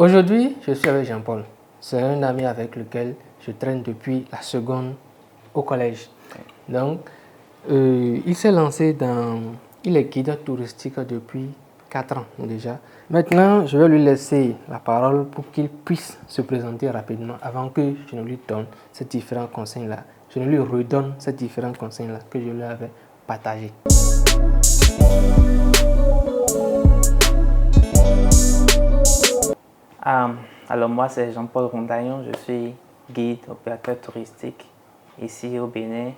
Aujourd'hui, je suis avec Jean-Paul. C'est un ami avec lequel je traîne depuis la seconde au collège. Donc, il s'est lancé il est guide touristique depuis 4 ans déjà. Maintenant, je vais lui laisser la parole pour qu'il puisse se présenter rapidement avant que je ne lui donne ces différents conseils-là. Je ne lui redonne ces différents conseils-là que je lui avais partagés. Alors moi c'est Jean-Paul Rondaillon, je suis guide opérateur touristique ici au Bénin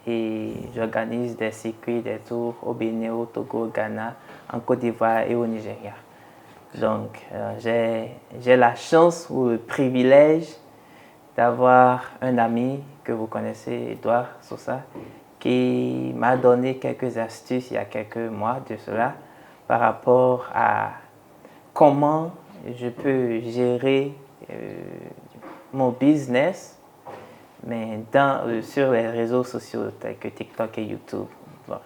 et j'organise des circuits, des tours au Bénin, au Togo, au Ghana, en Côte d'Ivoire et au Nigeria. Donc j'ai la chance ou le privilège d'avoir un ami que vous connaissez, Edouard Sosa, qui m'a donné quelques astuces il y a quelques mois de cela par rapport à comment je peux gérer mon business, mais sur les réseaux sociaux tels que TikTok et YouTube. Bon,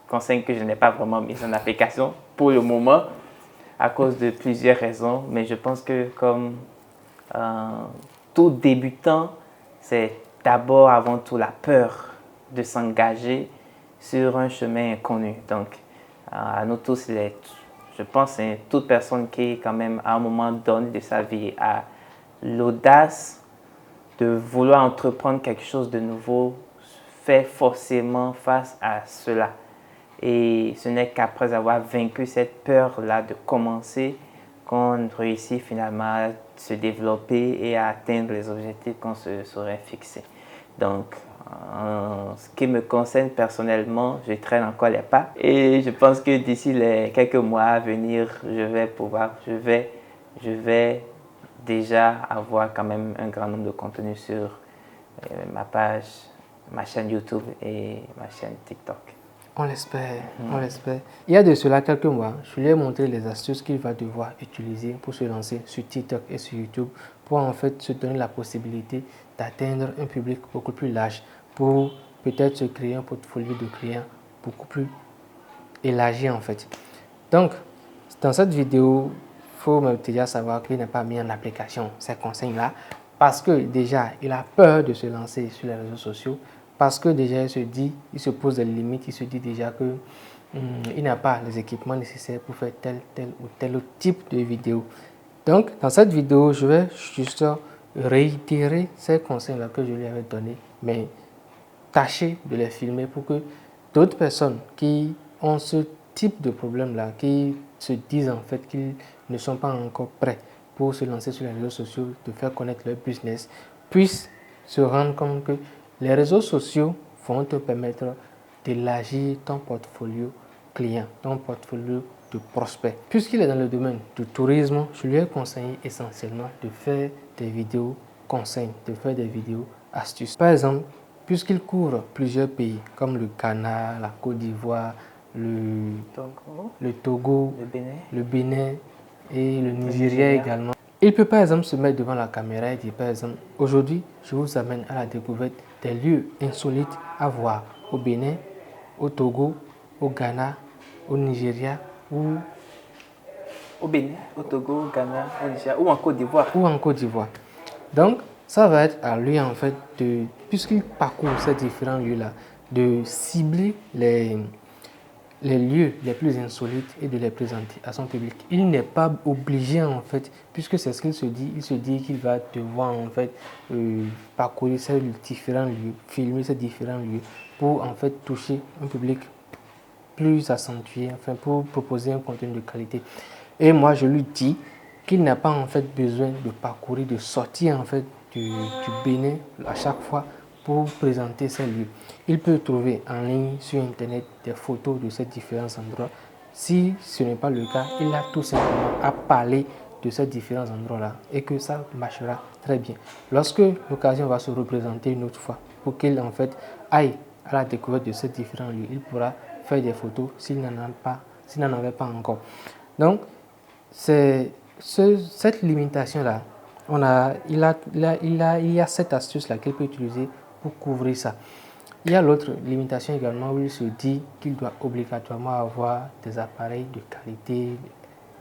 conseil que je n'ai pas vraiment mis en application pour le moment à cause de plusieurs raisons, mais je pense que comme tout débutant, c'est d'abord avant tout la peur de s'engager sur un chemin inconnu. Donc, à nous tous, je pense que toute personne qui, quand même, à un moment donné de sa vie, a l'audace de vouloir entreprendre quelque chose de nouveau, fait forcément face à cela. Et ce n'est qu'après avoir vaincu cette peur-là de commencer qu'on réussit finalement à se développer et à atteindre les objectifs qu'on se serait fixés. Donc, en ce qui me concerne personnellement, je traîne encore les pas et je pense que d'ici les quelques mois à venir, je vais déjà avoir quand même un grand nombre de contenus sur ma page, ma chaîne YouTube et ma chaîne TikTok. On l'espère, on l'espère. Il y a de cela quelques mois, je lui ai montré les astuces qu'il va devoir utiliser pour se lancer sur TikTok et sur YouTube pour en fait se donner la possibilité d'atteindre un public beaucoup plus large pour peut-être se créer un portfolio de clients beaucoup plus élargi en fait. Donc, dans cette vidéo, il faut déjà savoir qu'il n'a pas mis en application ces conseils-là parce que déjà, il a peur de se lancer sur les réseaux sociaux. Parce que déjà, il se pose des limites, il se dit déjà que il n'a pas les équipements nécessaires pour faire tel ou tel autre type de vidéo. Donc, dans cette vidéo, je vais juste réitérer ces conseils-là que je lui avais donnés, mais tâcher de les filmer pour que d'autres personnes qui ont ce type de problème-là, qui se disent en fait qu'ils ne sont pas encore prêts pour se lancer sur les réseaux sociaux, de faire connaître leur business, puissent se rendre compte que les réseaux sociaux vont te permettre d'élargir ton portfolio client, ton portfolio de prospects. Puisqu'il est dans le domaine du tourisme, je lui ai conseillé essentiellement de faire des vidéos conseils, de faire des vidéos astuces. Par exemple, puisqu'il couvre plusieurs pays comme le Ghana, la Côte d'Ivoire, le Togo, le Bénin et le Nigeria également. Il peut par exemple se mettre devant la caméra et dire par exemple, aujourd'hui, je vous amène à la découverte des lieux insolites à voir au Bénin, au Togo, au Ghana, au Nigeria ou au Bénin, au Togo, au Ghana, au Nigeria ou en Côte d'Ivoire. Donc, ça va être à lui en fait, puisqu'il parcourt ces différents lieux-là, de cibler les lieux les plus insolites et de les présenter à son public. Il n'est pas obligé en fait, puisque c'est ce qu'il se dit, il se dit qu'il va devoir en fait parcourir ces différents lieux, filmer ces différents lieux pour en fait toucher un public plus accentué, enfin pour proposer un contenu de qualité. Et moi je lui dis qu'il n'a pas en fait besoin de parcourir, de sortir en fait du Bénin à chaque fois pour présenter ces lieux. Il peut trouver en ligne sur internet des photos de ces différents endroits. Si ce n'est pas le cas, il a tout simplement à parler de ces différents endroits-là et que ça marchera très bien. Lorsque l'occasion va se représenter une autre fois pour qu'il en fait aille à la découverte de ces différents lieux, il pourra faire des photos s'il n'en avait pas encore. Donc, c'est cette limitation-là, il y a cette astuce-là qu'il peut utiliser pour couvrir ça. Il y a l'autre limitation également où il se dit qu'il doit obligatoirement avoir des appareils de qualité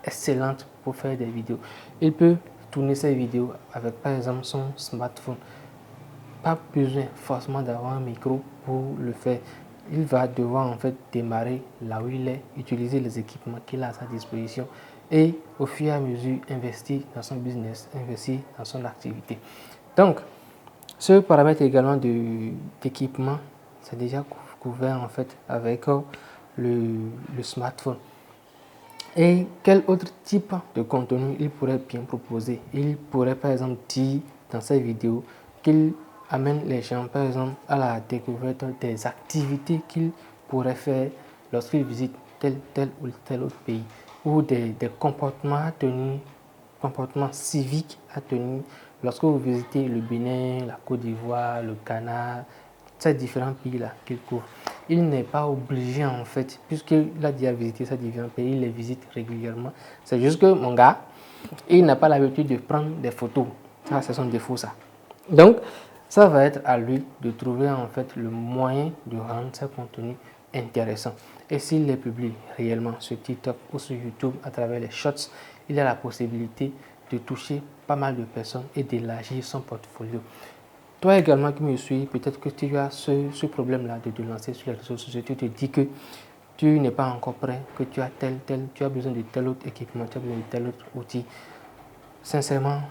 excellente pour faire des vidéos. Il peut tourner ses vidéos avec par exemple son smartphone. Pas besoin forcément d'avoir un micro pour le faire. Il va devoir en fait démarrer là où il est, utiliser les équipements qu'il a à sa disposition et au fur et à mesure investir dans son business, investir dans son activité. Donc, ce paramètre également d'équipement, c'est déjà couvert en fait avec le smartphone. Et quel autre type de contenu il pourrait bien proposer? Il pourrait par exemple dire dans ses vidéos qu'il amène les gens par exemple à la découverte des activités qu'ils pourraient faire lorsqu'ils visitent tel ou tel autre pays, ou des comportements à tenir, comportements civiques à tenir lorsque vous visitez le Bénin, la Côte d'Ivoire, le Ghana, ces différents pays-là qu'il couvre. Il n'est pas obligé en fait, puisqu'il a déjà visité ces différents pays, il les visite régulièrement. C'est juste que mon gars, il n'a pas l'habitude de prendre des photos. Ça, c'est son défaut, ça. Donc, ça va être à lui de trouver en fait le moyen de rendre ce contenu intéressant. Et s'il les publie réellement sur TikTok ou sur YouTube à travers les shorts, il a la possibilité de toucher pas mal de personnes et d'élargir son portfolio. Toi également qui me suis, peut-être que tu as ce problème-là de te lancer sur les réseaux sociaux. Tu te dis que tu n'es pas encore prêt, que tu as tu as besoin de tel autre équipement, tu as besoin de tel autre outil. Sincèrement,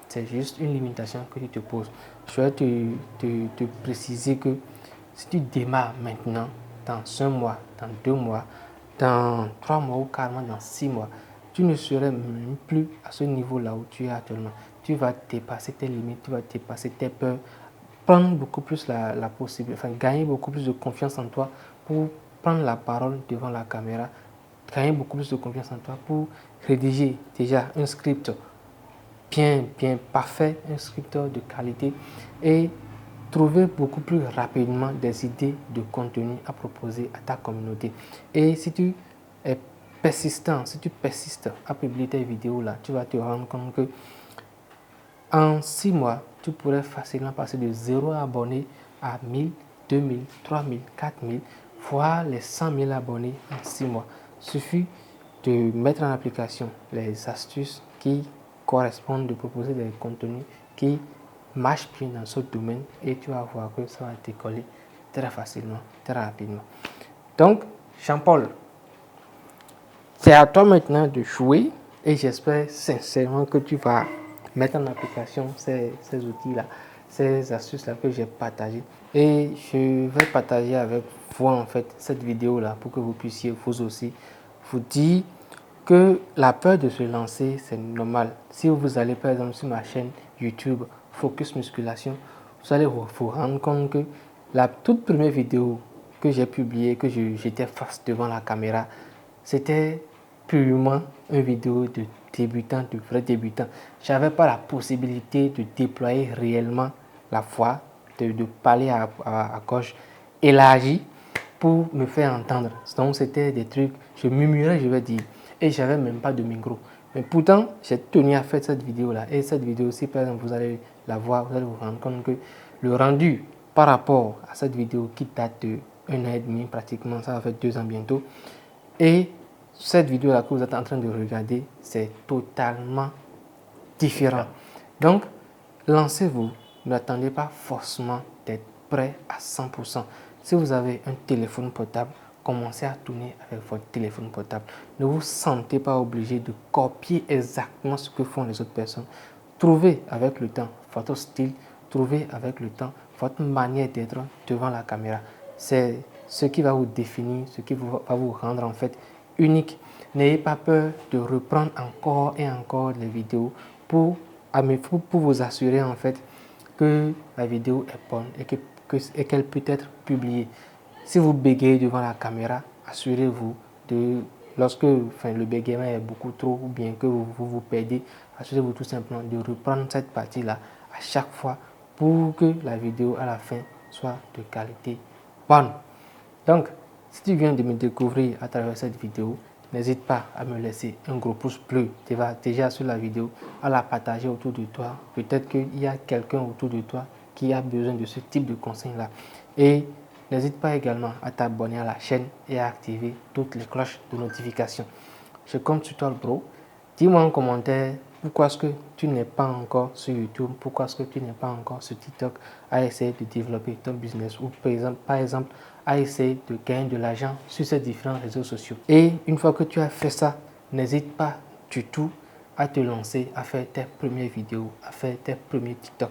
c'est juste une limitation que tu te poses. Je vais te préciser que si tu démarres maintenant, dans 1 mois, dans 2 mois, dans 3 mois ou carrément dans 6 mois, tu ne serais même plus à ce niveau-là où tu es actuellement. Tu vas dépasser tes limites, tu vas dépasser tes peurs, prendre beaucoup plus la possibilité, enfin gagner beaucoup plus de confiance en toi pour prendre la parole devant la caméra, gagner beaucoup plus de confiance en toi pour rédiger déjà un script bien parfait, un script de qualité et trouver beaucoup plus rapidement des idées de contenu à proposer à ta communauté. Et si tu es persistant, si tu persistes à publier tes vidéos là, tu vas te rendre compte que en 6 mois, tu pourrais facilement passer de 0 abonnés à 1000, 2000, 3000, 4000, voire les 100 000 abonnés en 6 mois. Il suffit de mettre en application les astuces qui correspondent, de proposer des contenus qui marchent bien dans ce domaine et tu vas voir que ça va te coller très facilement, très rapidement. Donc, Jean-Paul, c'est à toi maintenant de jouer et j'espère sincèrement que tu vas mettre en application ces outils-là, ces astuces-là que j'ai partagées. Et je vais partager avec vous en fait cette vidéo-là pour que vous puissiez vous aussi vous dire que la peur de se lancer, c'est normal. Si vous allez par exemple sur ma chaîne YouTube Focus Musculation, vous allez vous rendre compte que la toute première vidéo que j'ai publiée, que j'étais face devant la caméra, c'était purement une vidéo de débutant, de vrai débutant. Je n'avais pas la possibilité de déployer réellement la voix, de parler à gauche élargie pour me faire entendre. Donc c'était des trucs, je murmurais, je vais dire, et j'avais même pas de micro. Mais pourtant, j'ai tenu à faire cette vidéo-là. Et cette vidéo, si par exemple vous allez la voir, vous allez vous rendre compte que le rendu par rapport à cette vidéo qui date de 1 an et demi pratiquement, ça va faire 2 ans bientôt, et cette vidéo-là que vous êtes en train de regarder, c'est totalement différent. Donc, lancez-vous. N'attendez pas forcément d'être prêt à 100%. Si vous avez un téléphone portable, commencez à tourner avec votre téléphone portable. Ne vous sentez pas obligé de copier exactement ce que font les autres personnes. Trouvez avec le temps votre style, trouvez avec le temps votre manière d'être devant la caméra. C'est ce qui va vous définir, ce qui va vous rendre en fait unique. N'ayez pas peur de reprendre encore et encore les vidéos pour vous assurer en fait que la vidéo est bonne et qu'elle peut être publiée. Si vous bégayez devant la caméra, assurez-vous lorsque le bégaiement est beaucoup trop ou bien que vous perdez, assurez-vous tout simplement de reprendre cette partie-là à chaque fois pour que la vidéo à la fin soit de qualité bonne. Donc, si tu viens de me découvrir à travers cette vidéo, n'hésite pas à me laisser un gros pouce bleu déjà sur la vidéo, à la partager autour de toi. Peut-être qu'il y a quelqu'un autour de toi qui a besoin de ce type de conseil-là. Et n'hésite pas également à t'abonner à la chaîne et à activer toutes les cloches de notification. Je compte sur toi, bro. Dis-moi en commentaire pourquoi est-ce que tu n'es pas encore sur YouTube, pourquoi est-ce que tu n'es pas encore sur TikTok à essayer de développer ton business ou par exemple à essayer de gagner de l'argent sur ces différents réseaux sociaux. Et une fois que tu as fait ça, n'hésite pas du tout à te lancer, à faire tes premières vidéos, à faire tes premiers TikTok.